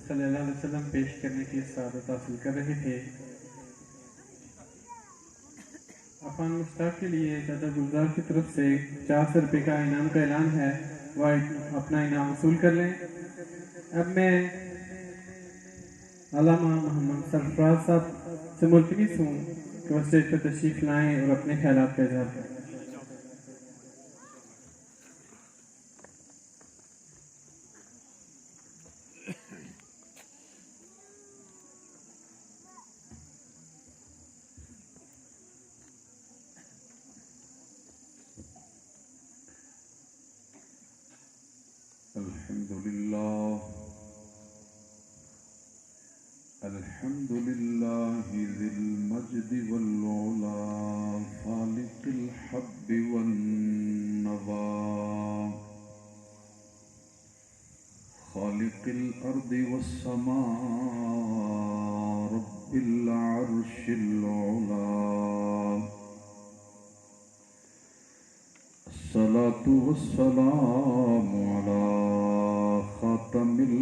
صلی اللہ علیہ وسلم پیش کرنے کی سعادت حاصل کر رہے تھے۔ افغان مشتاق کے لیے دادا گلزار کی طرف سے 400 روپے کا انعام کا اعلان ہے، وہ اپنا انعام وصول کر لیں۔ اب میں علامہ محمد سرفراز صاحب سے ملتمس ہوں کہ وہ اسٹیج پر تشریف لائیں اور اپنے خیالات کا اظہار کریں۔ الحمد لله ذي المجد والعلا خالق الحب والنوى خالق الأرض والسماء رب العرش العلا الصلاة والسلام على خاتم الأنبياء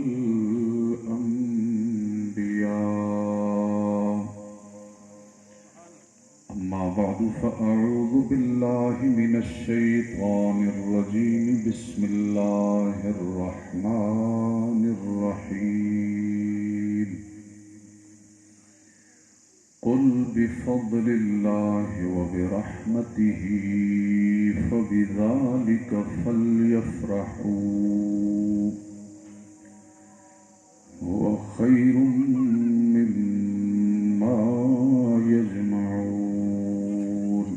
أما بعد فأعوذ بالله من الشيطان الرجيم بسم الله الرحمن الرحيم قل بفضل الله وبرحمته فبذلك فليفرحوا هو خير مما يجمعون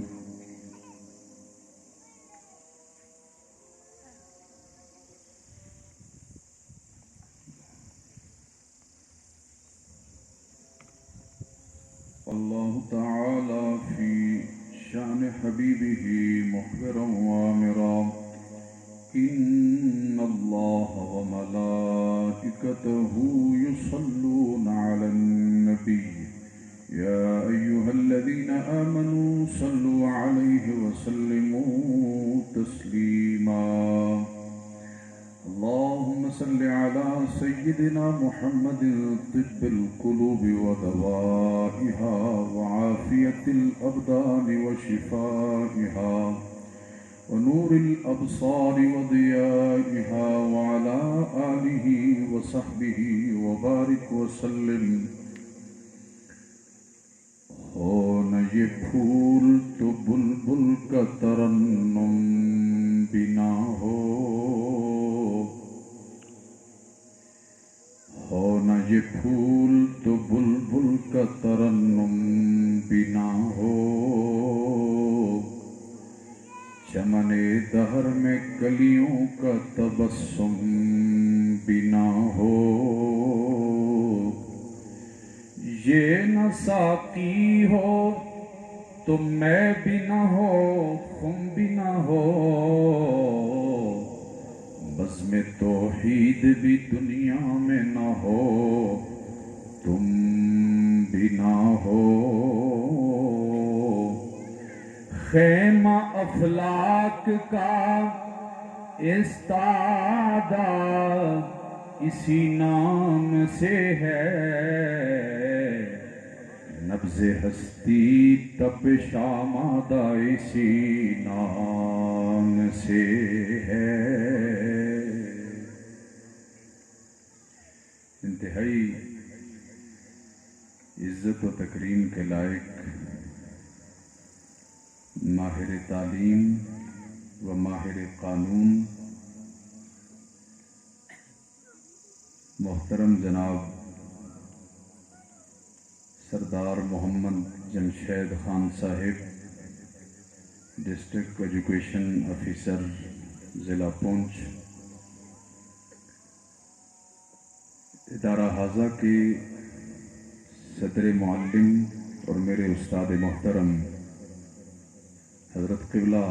الله تعالى في شأن حبيبه مخبرا وامرا إن الله وملائكته يصلون على النبي يا أيها الذين آمنوا صلوا عليه وسلموا تسليما اللهم صل على سيدنا محمد طب القلوب ودوائها وعافية الأبدان وشفائها ونور الأبصار وضيائها وعلى آله وصحبه وبارك وسلم ہونا یہ پھول تو بلبل کا ترنم بنا ہونا یہ پھول تو بلبل کا ترنم بنا ہو چمن دہر میں کلیوں کا تبسم بنا ہو یہ نہ ساقی ہو تو میں بھی نہ ہو خم بھی نہ ہو بزم توحید بھی دنیا میں نہ ہو تم بھی نہ ہو خیمہ افلاک کا استادہ اسی نام سے ہے نبض ہستی تپش آمادہ اسی نام سے ہے انتہائی عزت و تکریم کے لائق ماہر تعلیم و ماہر قانون محترم جناب سردار محمد جمشید خان صاحب ڈسٹرکٹ ایجوکیشن آفیسر ضلع پونچھ ادارہ حاضہ کے صدر معلم اور میرے استاد محترم حضرت قبلہ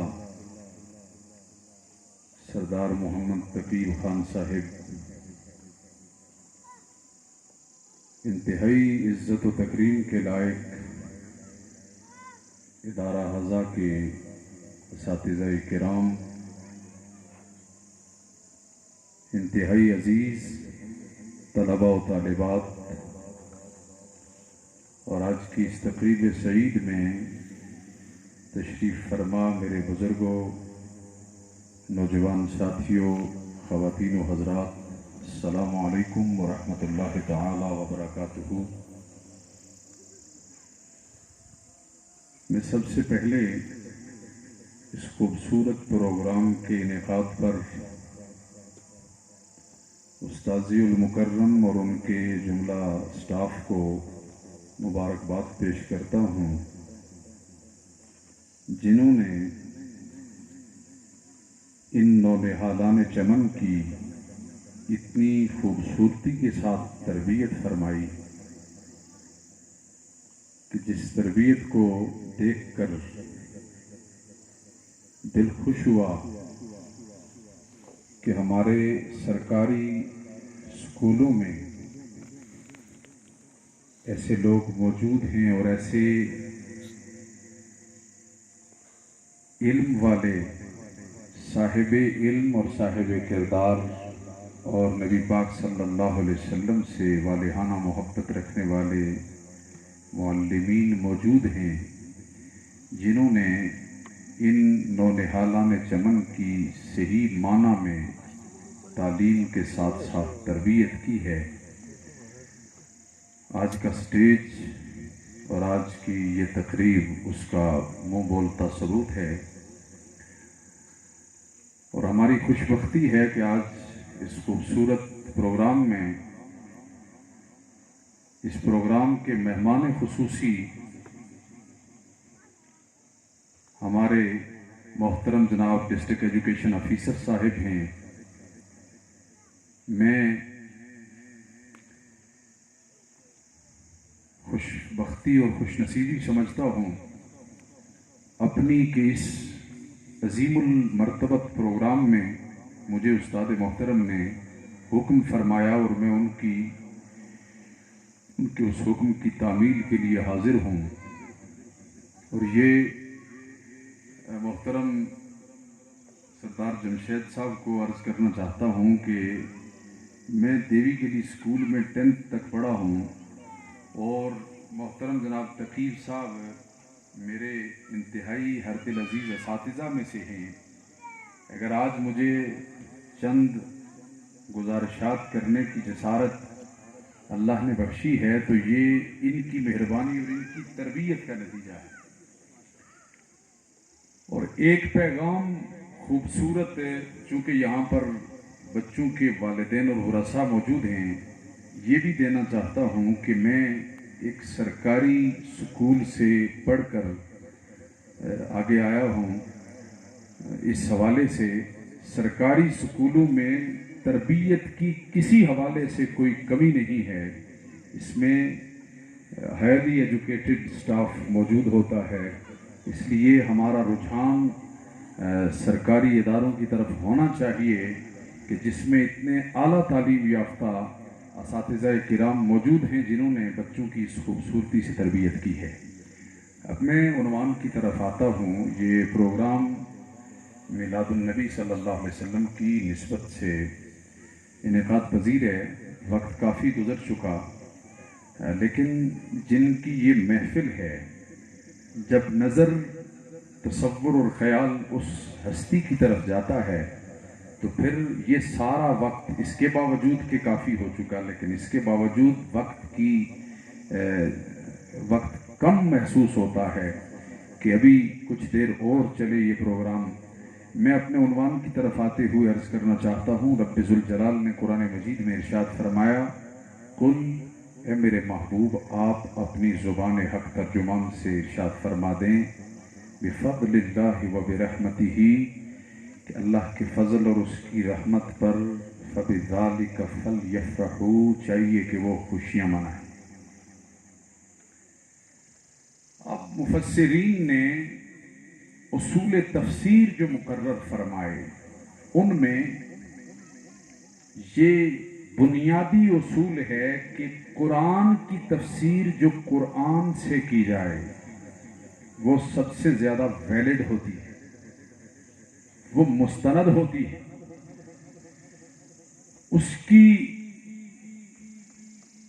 سردار محمد تقی خان صاحب انتہائی عزت و تکریم کے لائق ادارہ حاضہ کے اساتذہ کرام انتہائی عزیز طلباء و طالبات اور آج کی اس تقریب سعید میں تشریف فرما میرے بزرگوں، نوجوان ساتھیوں، خواتین و حضرات، السلام علیکم ورحمۃ اللہ تعالی وبرکاتہ۔ میں سب سے پہلے اس خوبصورت پروگرام کے انعقاد پر استاذی المکرم اور ان کے جملہ سٹاف کو مبارکباد پیش کرتا ہوں، جنہوں نے ان نونہالان چمن کی اتنی خوبصورتی کے ساتھ تربیت فرمائی کہ جس تربیت کو دیکھ کر دل خوش ہوا کہ ہمارے سرکاری اسکولوں میں ایسے لوگ موجود ہیں اور ایسے علم والے صاحب علم اور صاحب کردار اور نبی پاک صلی اللہ علیہ وسلم سے والہانہ محبت رکھنے والے معلمین موجود ہیں، جنہوں نے ان نونہالان چمن کی صحیح معنی میں تعلیم کے ساتھ ساتھ تربیت کی ہے۔ آج کا سٹیج اور آج کی یہ تقریب اس کا منہ بولتا ثبوت ہے، اور ہماری خوش بختی ہے کہ آج اس خوبصورت پروگرام میں، اس پروگرام کے مہمان خصوصی ہمارے محترم جناب ڈسٹرکٹ ایجوکیشن آفیسر صاحب ہیں۔ میں خوش بختی اور خوش نصیبی سمجھتا ہوں اپنی کہ اس عظیم المرتبت پروگرام میں مجھے استاد محترم نے حکم فرمایا اور میں ان کے اس حکم کی تعمیل کے لیے حاضر ہوں۔ اور یہ محترم سردار جمشید صاحب کو عرض کرنا چاہتا ہوں کہ میں دیوی گلی اسکول میں 10th تک پڑھا ہوں، اور محترم جناب تقیر صاحب میرے انتہائی ہر دل عزیز اساتذہ میں سے ہیں۔ اگر آج مجھے چند گزارشات کرنے کی جسارت اللہ نے بخشی ہے تو یہ ان کی مہربانی اور ان کی تربیت کا نتیجہ ہے۔ اور ایک پیغام خوبصورت، چونکہ یہاں پر بچوں کے والدین اور ورثاء موجود ہیں، یہ بھی دینا چاہتا ہوں کہ میں ایک سرکاری سکول سے پڑھ کر آگے آیا ہوں۔ اس حوالے سے سرکاری سکولوں میں تربیت کی کسی حوالے سے کوئی کمی نہیں ہے، اس میں ہائیلی ایجوکیٹڈ سٹاف موجود ہوتا ہے، اس لیے ہمارا رجحان سرکاری اداروں کی طرف ہونا چاہیے کہ جس میں اتنے اعلیٰ تعلیم یافتہ اساتذہ کرام موجود ہیں جنہوں نے بچوں کی اس خوبصورتی سے تربیت کی ہے۔ اب میں عنوان کی طرف آتا ہوں۔ یہ پروگرام میلاد النبی صلی اللہ علیہ وسلم کی نسبت سے انعقاد پذیر ہے، وقت کافی گزر چکا، لیکن جن کی یہ محفل ہے، جب نظر، تصور اور خیال اس ہستی کی طرف جاتا ہے تو پھر یہ سارا وقت اس کے باوجود کہ کافی ہو چکا، لیکن اس کے باوجود وقت کم محسوس ہوتا ہے کہ ابھی کچھ دیر اور چلے یہ پروگرام۔ میں اپنے عنوان کی طرف آتے ہوئے عرض کرنا چاہتا ہوں، رب ذوالجلال نے قرآن مجید میں ارشاد فرمایا، قل، اے میرے محبوب آپ اپنی زبان حق ترجمان سے ارشاد فرما دیں، بفضل اللہ و برحمتہ، کہ اللہ کے فضل اور اس کی رحمت پر فبذالک فلیفرحوا، چاہیے کہ وہ خوشیاں منائیں۔ اب مفسرین نے اصول تفسیر جو مقرر فرمائے، ان میں یہ بنیادی اصول ہے کہ قرآن کی تفسیر جو قرآن سے کی جائے وہ سب سے زیادہ ویلڈ ہوتی ہے، وہ مستند ہوتی ہے، اس کی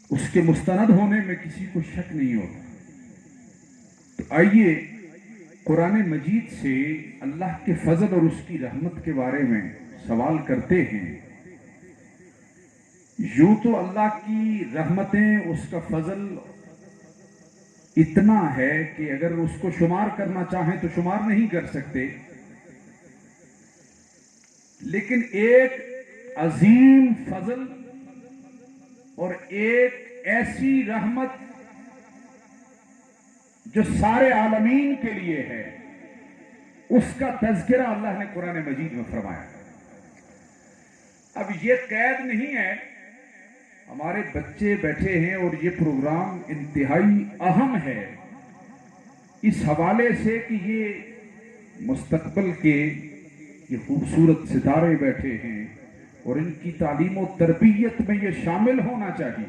اس کے مستند ہونے میں کسی کو شک نہیں ہوتا۔ تو آئیے قرآن مجید سے اللہ کے فضل اور اس کی رحمت کے بارے میں سوال کرتے ہیں۔ یوں تو اللہ کی رحمتیں، اس کا فضل اتنا ہے کہ اگر اس کو شمار کرنا چاہیں تو شمار نہیں کر سکتے، لیکن ایک عظیم فضل اور ایک ایسی رحمت جو سارے عالمین کے لیے ہے، اس کا تذکرہ اللہ نے قرآن مجید میں فرمایا۔ اب یہ قید نہیں ہے، ہمارے بچے بیٹھے ہیں اور یہ پروگرام انتہائی اہم ہے اس حوالے سے کہ یہ مستقبل کے یہ خوبصورت ستارے بیٹھے ہیں اور ان کی تعلیم و تربیت میں یہ شامل ہونا چاہیے۔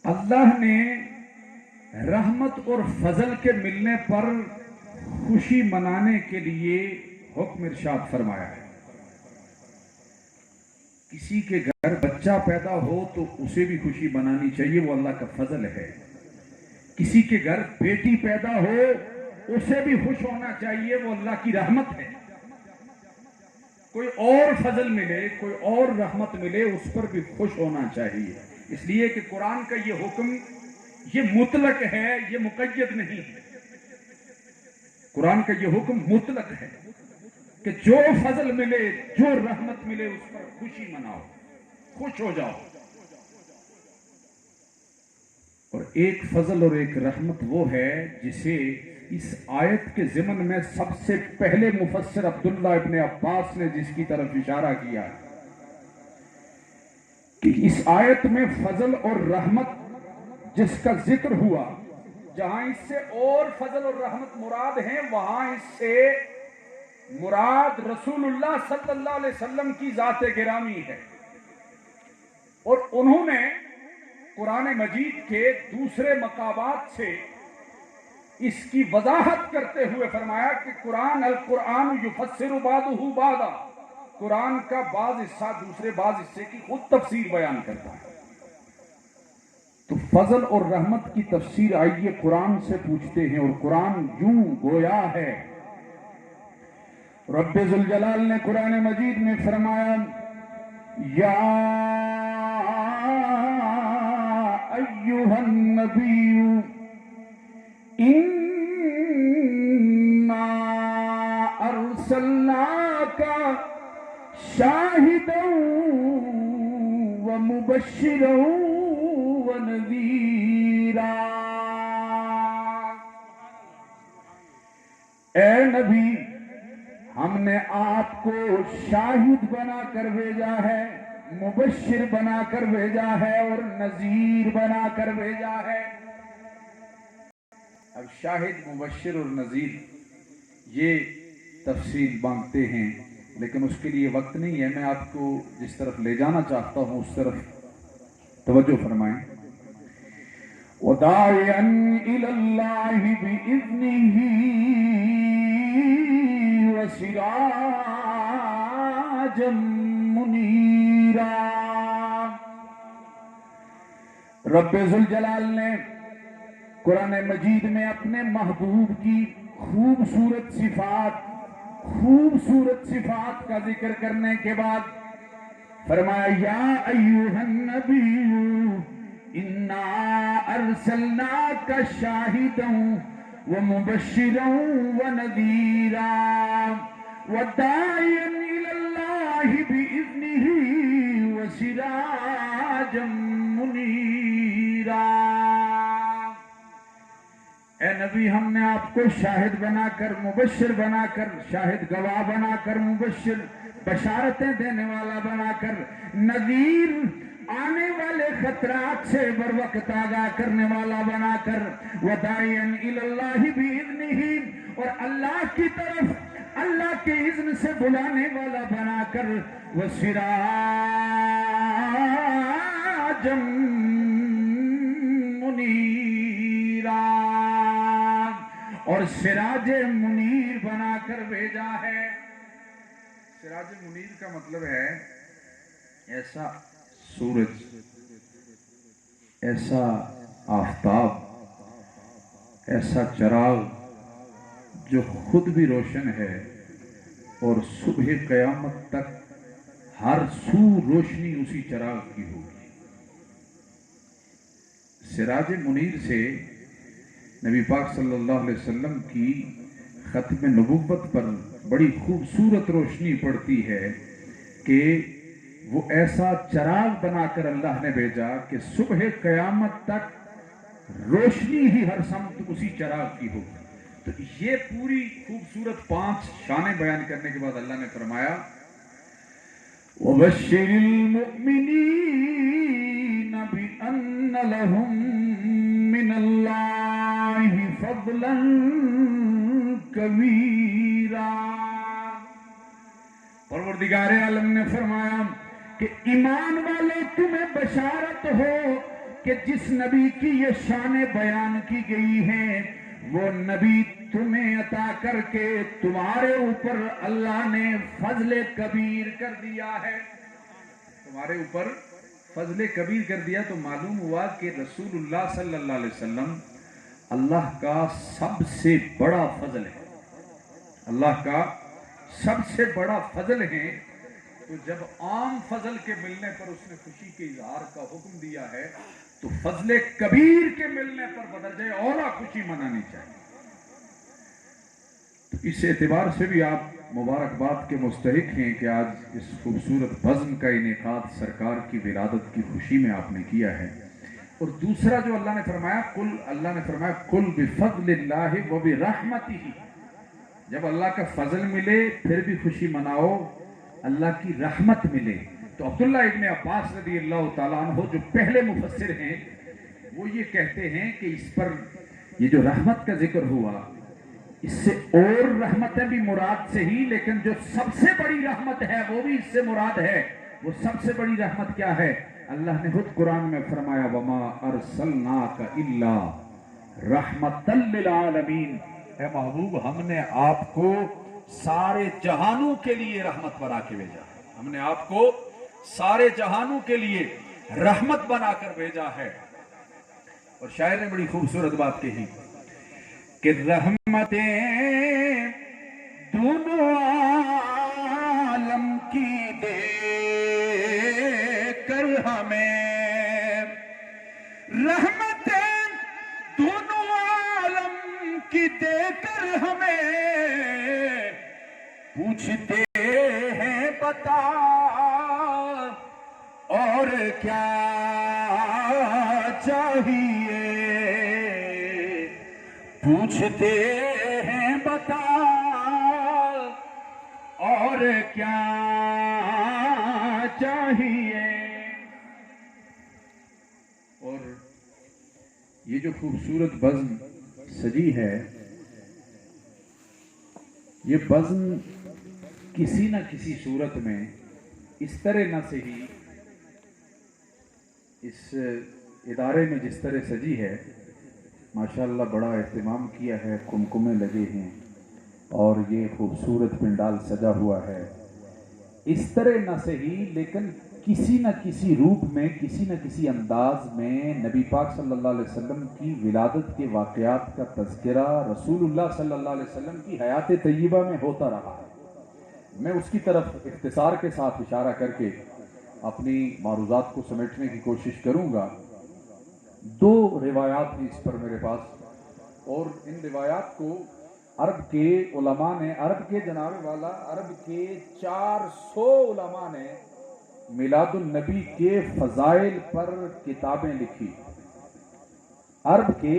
اللہ نے رحمت اور فضل کے ملنے پر خوشی منانے کے لیے حکم ارشاد فرمایا ہے۔ کسی کے گھر بچہ پیدا ہو تو اسے بھی خوشی منانی چاہیے، وہ اللہ کا فضل ہے۔ کسی کے گھر بیٹی پیدا ہو اسے بھی خوش ہونا چاہیے، وہ اللہ کی رحمت ہے۔ کوئی اور فضل ملے، کوئی اور رحمت ملے، اس پر بھی خوش ہونا چاہیے، اس لیے کہ قرآن کا یہ حکم یہ مطلق ہے، یہ مقید نہیں ہے۔ قرآن کا یہ حکم مطلق ہے کہ جو فضل ملے، جو رحمت ملے، اس پر خوشی مناؤ، خوش ہو جاؤ۔ اور ایک فضل اور ایک رحمت وہ ہے جسے اس آیت کے ضمن میں سب سے پہلے مفسر عبداللہ ابن عباس نے جس کی طرف اشارہ کیا کہ اس آیت میں فضل اور رحمت جس کا ذکر ہوا، جہاں اس سے اور فضل اور رحمت مراد ہیں، وہاں اس سے مراد رسول اللہ صلی اللہ علیہ وسلم کی ذات گرامی ہے۔ اور انہوں نے قرآن مجید کے دوسرے مقامات سے اس کی وضاحت کرتے ہوئے فرمایا کہ القرآن یفسر بعضہ بعضا، قرآن کا بعض حصہ دوسرے بعض حصے کی خود تفسیر بیان کرتا ہے۔ تو فضل اور رحمت کی تفسیر آئیے قرآن سے پوچھتے ہیں، اور قرآن یوں گویا ہے۔ رب ذوالجلال نے قرآن مجید میں فرمایا، یا ایھا النبی انا ارسلناک شاہدا ومبشرا ونذیرا۔ اے نبی، ہم نے آپ کو شاہد بنا کر بھیجا ہے، مبشر بنا کر بھیجا ہے اور نذیر بنا کر بھیجا ہے۔ اب شاہد، مبشر اور نذیر یہ تفصیل مانگتے ہیں، لیکن اس کے لیے وقت نہیں ہے۔ میں آپ کو جس طرف لے جانا چاہتا ہوں اس طرف توجہ فرمائیں۔ وَدَاعِيًا إِلَى اللَّهِ بِإِذْنِهِ وَسِرَاجًا مُنِيرًا۔ رب ذوالجلال نے قرآن مجید میں اپنے محبوب کی خوبصورت صفات کا ذکر کرنے کے بعد فرمایا، یا ایھا النبی انا ارسلناک شاہدا ومبشرا ونذیرا وداعیا الی اللہ باذنہ وسراجا منیرا۔ اے نبی، ہم نے آپ کو شاہد بنا کر، مبشر بنا کر، شاہد گواہ بنا کر، مبشر بشارتیں دینے والا بنا کر، نذیر آنے والے خطرات سے بر وقت آگاہ کرنے والا بنا کر، وداعیا الی اللہ باذنہ، اور اللہ کی طرف اللہ کے اذن سے بلانے والا بنا کر، وسراجا منیرا، اور سراج منیر بنا کر بھیجا ہے۔ سراج منیر کا مطلب ہے ایسا سورج ایسا آفتاب، ایسا چراغ جو خود بھی روشن ہے اور صبح قیامت تک ہر سو روشنی اسی چراغ کی ہوگی۔ سراج منیر سے نبی پاک صلی اللہ علیہ وسلم کی ختم نبوت پر بڑی خوبصورت روشنی پڑتی ہے کہ وہ ایسا چراغ بنا کر اللہ نے بھیجا کہ صبح قیامت تک روشنی ہی ہر سمت اسی چراغ کی ہوگی۔ تو یہ پوری خوبصورت 5 شانیں بیان کرنے کے بعد اللہ نے فرمایا وَبَشِّرِ الْمُؤْمِنِينَ بِأَنَّ لَهُم مِّنَ اللَّهِ فَضْلًا كَبِيرًا۔ پروردگار عالم نے فرمایا کہ ایمان والے تمہیں بشارت ہو کہ جس نبی کی یہ شانیں بیان کی گئی ہیں وہ نبی تمہیں عطا کر کے تمہارے اوپر اللہ نے فضل کبیر کر دیا ہے۔ تمہارے اوپر فضل کبیر کر دیا تو معلوم ہوا کہ رسول اللہ صلی اللہ علیہ وسلم اللہ کا سب سے بڑا فضل ہے، اللہ کا سب سے بڑا فضل ہے۔ تو جب عام فضل کے ملنے پر اس نے خوشی کے اظہار کا حکم دیا ہے تو فضل کبیر کے ملنے پر بدرجہ اولا خوشی منانی چاہیے۔ تو اس اعتبار سے بھی آپ مبارکباد کے مستحق ہیں کہ آج اس خوبصورت بزم کا انعقاد سرکار کی ولادت کی خوشی میں آپ نے کیا ہے۔ اور دوسرا جو اللہ نے فرمایا کل بفضل اللہ وبرحمتہ، جب اللہ کا فضل ملے پھر بھی خوشی مناؤ، اللہ کی رحمت ملے۔ تو عبداللہ ابن عباس رضی اللہ تعالیٰ عنہ جو پہلے مفسر ہیں وہ یہ کہتے ہیں کہ اس پر یہ جو رحمت کا ذکر ہوا اس سے اور رحمتیں بھی مراد سے ہی، لیکن جو سب سے بڑی رحمت ہے وہ بھی اس سے مراد ہے۔ وہ سب سے بڑی رحمت کیا ہے؟ اللہ نے خود قرآن میں فرمایا وَمَا أَرْسَلْنَاكَ إِلَّا رَحْمَةً لِلْعَالَمِينَ، اے محبوب ہم نے آپ کو سارے جہانوں کے لیے رحمت بنا کے بھیجا ہے، ہم نے آپ کو سارے جہانوں کے لیے رحمت بنا کر بھیجا ہے۔ اور شاعر نے بڑی خوبصورت بات کہی کہ رحمتیں دونوں عالم کی دے کر ہمیں، رحمتیں دونوں عالم کی دے کر ہمیں، پوچھتے ہیں بتا اور کیا چاہیے، پوچھتے ہیں بتا اور کیا چاہیے۔ اور یہ جو خوبصورت بزم سجی ہے، یہ بزم کسی نہ کسی صورت میں اس طرح نہ سے ہی اس ادارے میں جس طرح سجی ہے ماشاءاللہ بڑا اہتمام کیا ہے، کمکمے لگے ہیں اور یہ خوبصورت پنڈال سجا ہوا ہے، اس طرح نہ سے ہی لیکن کسی نہ کسی روپ میں کسی نہ کسی انداز میں نبی پاک صلی اللہ علیہ وسلم کی ولادت کے واقعات کا تذکرہ رسول اللہ صلی اللہ علیہ وسلم کی حیات طیبہ میں ہوتا رہا ہے۔ میں اس کی طرف اختصار کے ساتھ اشارہ کر کے اپنی معروضات کو سمیٹنے کی کوشش کروں گا۔ 2 روایات ہیں اس پر میرے پاس، اور ان روایات کو عرب کے علماء نے، عرب کے جناب والا عرب کے 400 علماء نے میلاد النبی کے فضائل پر کتابیں لکھی۔ عرب کے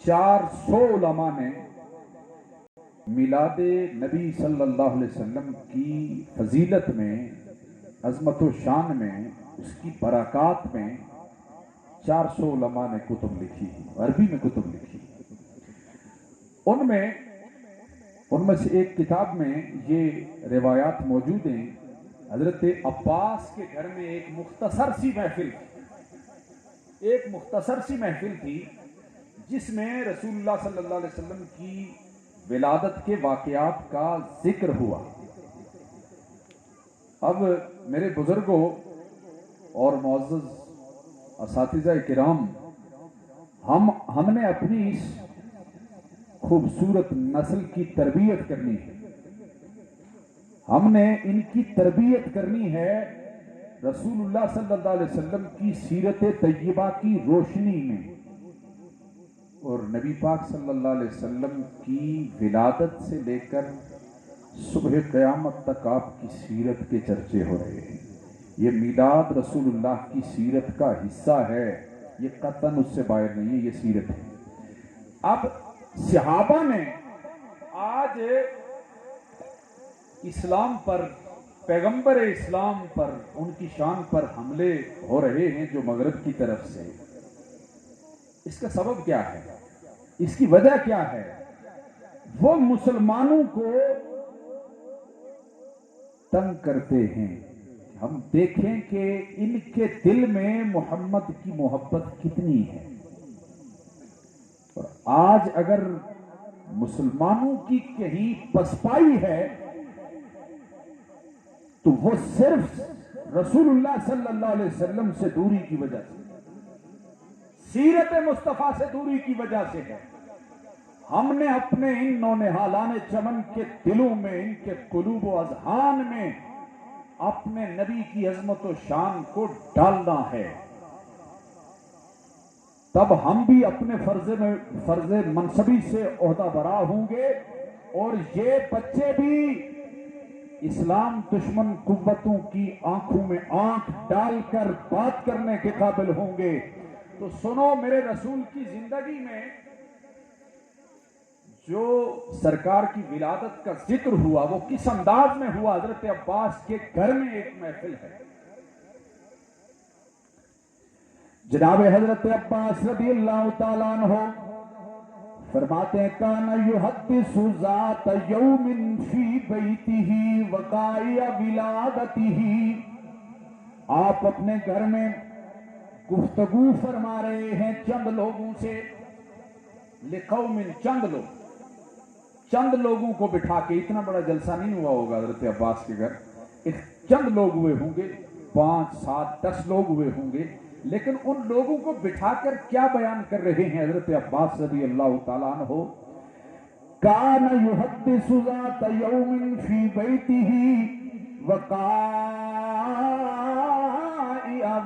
400 علماء نے میلاد نبی صلی اللہ علیہ وسلم کی فضیلت میں، عظمت و شان میں، اس کی برکات میں 400 علماء نے کتب لکھی، عربی میں کتب لکھی۔ ان میں سے ایک کتاب میں یہ روایات موجود ہیں۔ حضرت عباس کے گھر میں ایک مختصر سی محفل تھی جس میں رسول اللہ صلی اللہ علیہ وسلم کی ولادت کے واقعات کا ذکر ہوا۔ اب میرے بزرگوں اور معزز اساتذہ کرام، ہم نے اپنی اس خوبصورت نسل کی تربیت کرنی ہے، ہم نے ان کی تربیت کرنی ہے رسول اللہ صلی اللہ علیہ وسلم کی سیرت طیبہ کی روشنی میں، اور نبی پاک صلی اللہ علیہ وسلم کی ولادت سے لے کر صبح قیامت تک آپ کی سیرت کے چرچے ہو رہے ہیں۔ یہ میلاد رسول اللہ کی سیرت کا حصہ ہے، یہ قطعاً اس سے باہر نہیں ہے، یہ سیرت ہے۔ اب صحابہ نے آج اسلام پر، پیغمبر اسلام پر، ان کی شان پر حملے ہو رہے ہیں جو مغرب کی طرف سے، اس کا سبب کیا ہے؟ اس کی وجہ کیا ہے؟ وہ مسلمانوں کو تنگ کرتے ہیں۔ ہم دیکھیں کہ ان کے دل میں محمد کی محبت کتنی ہے، اور آج اگر مسلمانوں کی کہیں پسپائی ہے تو وہ صرف رسول اللہ صلی اللہ علیہ وسلم سے دوری کی وجہ سے، سیرت مصطفیٰ سے دوری کی وجہ سے ہے۔ ہم نے اپنے ان نونہالان چمن کے دلوں میں، ان کے قلوب و اذہان میں اپنے نبی کی عظمت و شان کو ڈالنا ہے، تب ہم بھی اپنے فرض منصبی سے عہدہ برا ہوں گے، اور یہ بچے بھی اسلام دشمن قوتوں کی آنکھوں میں آنکھ ڈال کر بات کرنے کے قابل ہوں گے۔ تو سنو، میرے رسول کی زندگی میں جو سرکار کی ولادت کا ذکر ہوا وہ کس انداز میں ہوا؟ حضرت عباس کے گھر میں ایک محفل ہے، جناب حضرت عباس رضی اللہ تعالیٰ عنہ فرماتے ہیں کان یحدث ذات یوم فی بیتہ وقائع ولادتہ، آپ اپنے گھر میں گفتگو فرما رہے ہیں چند لوگوں سے، لقوم، چند لوگوں کو بٹھا کے، اتنا بڑا جلسہ نہیں ہوا ہوگا حضرت عباس کے گھر، ایک چند لوگ ہوئے ہوں گے، 5 7 10 لوگ ہوئے ہوں گے، لیکن ان لوگوں کو بٹھا کر کیا بیان کر رہے ہیں حضرت عباس رضی اللہ تعالیٰ عنہ؟ کان یحدث ذات یوم فی بیتہ وقائع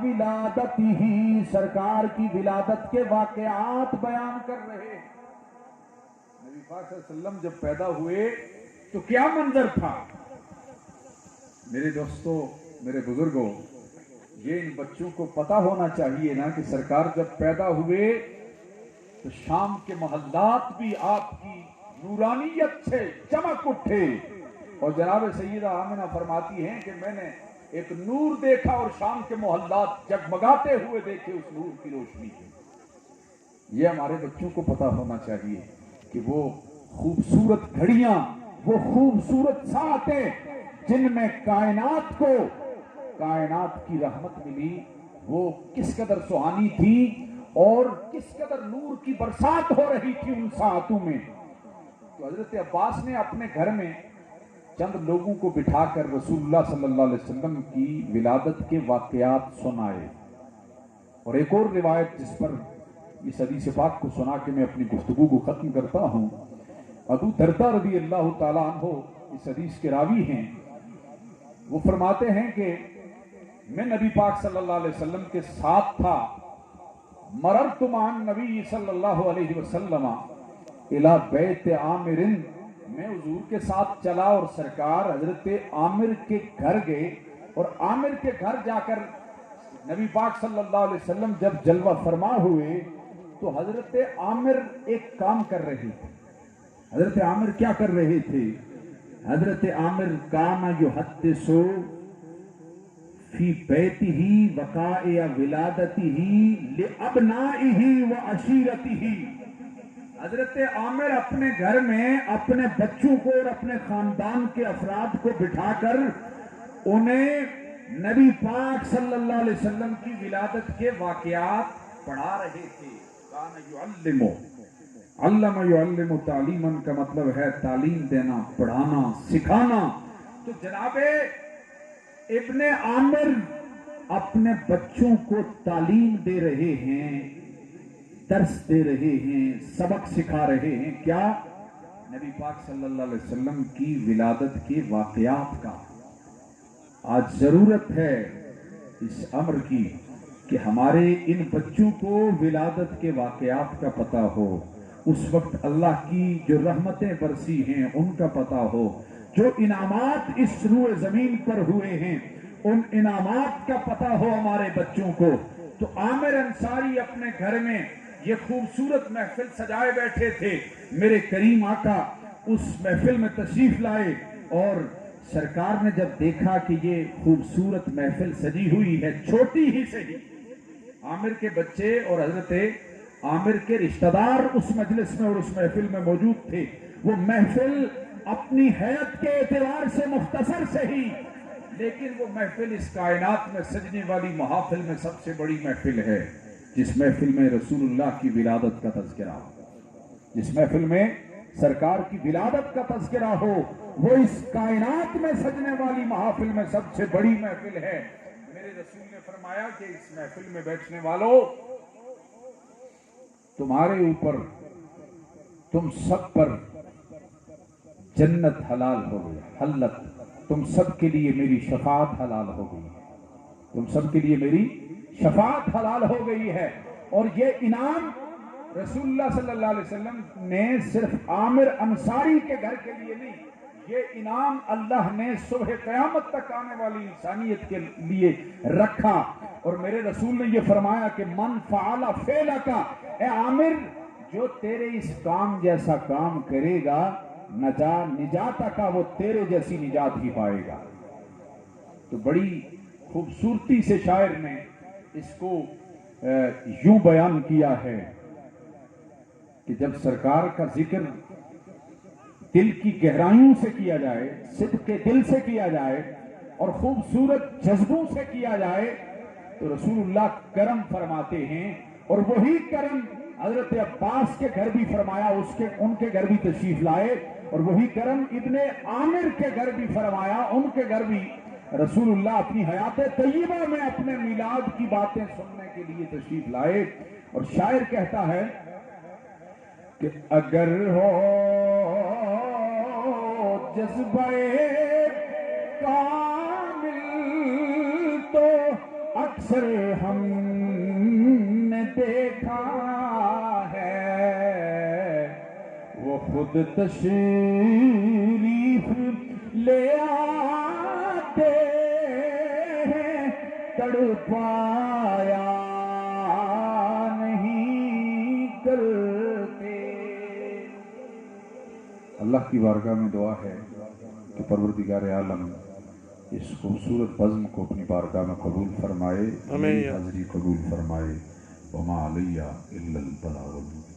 ولادتہ، سرکار کی ولادت کے واقعات بیان کر رہے ہیں۔ نبی پاک صلی اللہ علیہ وسلم جب پیدا ہوئے تو کیا منظر تھا؟ میرے دوستو، میرے بزرگوں، یہ ان بچوں کو پتا ہونا چاہیے نا کہ سرکار جب پیدا ہوئے تو شام کے محلات بھی آپ کی نورانیت سے چمک اٹھے، اور جناب سیدہ آمنہ فرماتی ہیں کہ میں نے ایک نور دیکھا اور شام کے محلات جگمگاتے ہوئے دیکھے اس نور کی روشنی سے۔ یہ ہمارے بچوں کو پتا ہونا چاہیے کہ وہ خوبصورت گھڑیاں، وہ خوبصورت ساعتیں جن میں کائنات کو، کائنات کی رحمت ملی، وہ کس قدر سہانی تھی اور کس قدر نور کی برسات ہو رہی تھی ان ساعتوں میں۔ تو حضرت عباس نے اپنے گھر میں چند لوگوں کو بٹھا کر رسول اللہ صلی اللہ علیہ وسلم کی ولادت کے واقعات سنائے۔ اور ایک اور روایت جس پر اس حدیث پاک کو سنا کے میں اپنی گفتگو کو ختم کرتا ہوں، ابو درداء رضی اللہ تعالیٰ عنہ اس حدیث کے راوی ہیں، وہ فرماتے ہیں کہ میں نبی پاک صلی اللہ علیہ وسلم کے ساتھ تھا، مررت مع النبی صلی اللہ علیہ وسلم الی بیت عامر، میں حضور کے ساتھ چلا اور سرکار حضرت عامر کے گھر گئے، اور عامر کے گھر جا کر نبی پاک صلی اللہ علیہ وسلم جب جلوہ فرما ہوئے تو حضرت عامر ایک کام کر رہے تھے۔ حضرت عامر کیا کر رہے تھے؟ حضرت عامر کان یحدث فی بیتہ وقائع ولادتہ لابنائہ وعشیرتہ، حضرت عامر اپنے گھر میں اپنے بچوں کو اور اپنے خاندان کے افراد کو بٹھا کر انہیں نبی پاک صلی اللہ علیہ وسلم کی ولادت کے واقعات پڑھا رہے تھے۔ کان یعلم، علم یعلم تعلیماً کا مطلب ہے تعلیم دینا، پڑھانا، سکھانا۔ تو جناب ابن عامر اپنے بچوں کو تعلیم دے رہے ہیں، درس دے رہے ہیں، سبق سکھا رہے ہیں، کیا؟ نبی پاک صلی اللہ علیہ وسلم کی ولادت کے واقعات کا۔ آج ضرورت ہے اس امر کی کہ ہمارے ان بچوں کو ولادت کے واقعات کا پتہ ہو، اس وقت اللہ کی جو رحمتیں برسی ہیں ان کا پتہ ہو، جو انعامات اس روئے زمین پر ہوئے ہیں ان انعامات کا پتہ ہو ہمارے بچوں کو۔ تو عامر انصاری اپنے گھر میں یہ خوبصورت محفل سجائے بیٹھے تھے، میرے کریم آقا اس محفل میں تشریف لائے، اور سرکار نے جب دیکھا کہ یہ خوبصورت محفل سجی ہوئی ہے، چھوٹی ہی صحیح، عامر کے بچے اور حضرت عامر کے رشتہ دار اس مجلس میں اور اس محفل میں موجود تھے، وہ محفل اپنی حیت کے اعتبار سے مختصر صحیح، لیکن وہ محفل اس کائنات میں سجنے والی محافل میں سب سے بڑی محفل ہے، جس محفل میں رسول اللہ کی ولادت کا تذکرہ ہو، جس محفل میں سرکار کی ولادت کا تذکرہ ہو، وہ اس کائنات میں سجنے والی محافل میں سب سے بڑی محفل ہے۔ میرے رسول نے فرمایا کہ اس محفل میں بیٹھنے والوں، تمہارے اوپر، تم سب پر جنت حلال ہو گئی، حلت، تم سب کے لیے میری شفاعت حلال ہو گئی ہے، تم سب کے لیے میری شفاعت حلال ہو گئی ہے۔ اور یہ انعام رسول اللہ صلی اللہ علیہ وسلم نے صرف عامر انصاری کے گھر کے لیے نہیں، یہ انعام اللہ نے صبح قیامت تک آنے والی انسانیت کے لیے رکھا۔ اور میرے رسول نے یہ فرمایا کہ من فعل فعلک، اے عامر جو تیرے اس کام جیسا کام کرے گا، نجات کا، وہ تیرے جیسی نجات ہی پائے گا۔ تو بڑی خوبصورتی سے شاعر نے اس کو یوں بیان کیا ہے کہ جب سرکار کا ذکر دل کی گہرائیوں سے کیا جائے، صدق کے دل سے کیا جائے اور خوبصورت جذبوں سے کیا جائے تو رسول اللہ کرم فرماتے ہیں، اور وہی کرم حضرت عباس کے گھر بھی فرمایا، ان کے گھر بھی تشریف لائے، اور وہی کرم ابن عامر کے گھر بھی فرمایا، ان کے گھر بھی رسول اللہ اپنی حیات طیبہ میں اپنے میلاد کی باتیں سننے کے لیے تشریف لائے۔ اور شاعر کہتا ہے کہ اگر ہو جذبہ کامل تو اکثر ہم نے دیکھا ہے، وہ خود تشریف لے آتے ہیں، تڑپایا نہیں کرتے۔ اللہ کی بارگاہ میں دعا ہے کہ پروردگار عالم اس خوبصورت بزم کو اپنی بارگاہ میں قبول فرمائے، میری حاضری قبول فرمائے۔ وما علیہ الا البلاغ المبین۔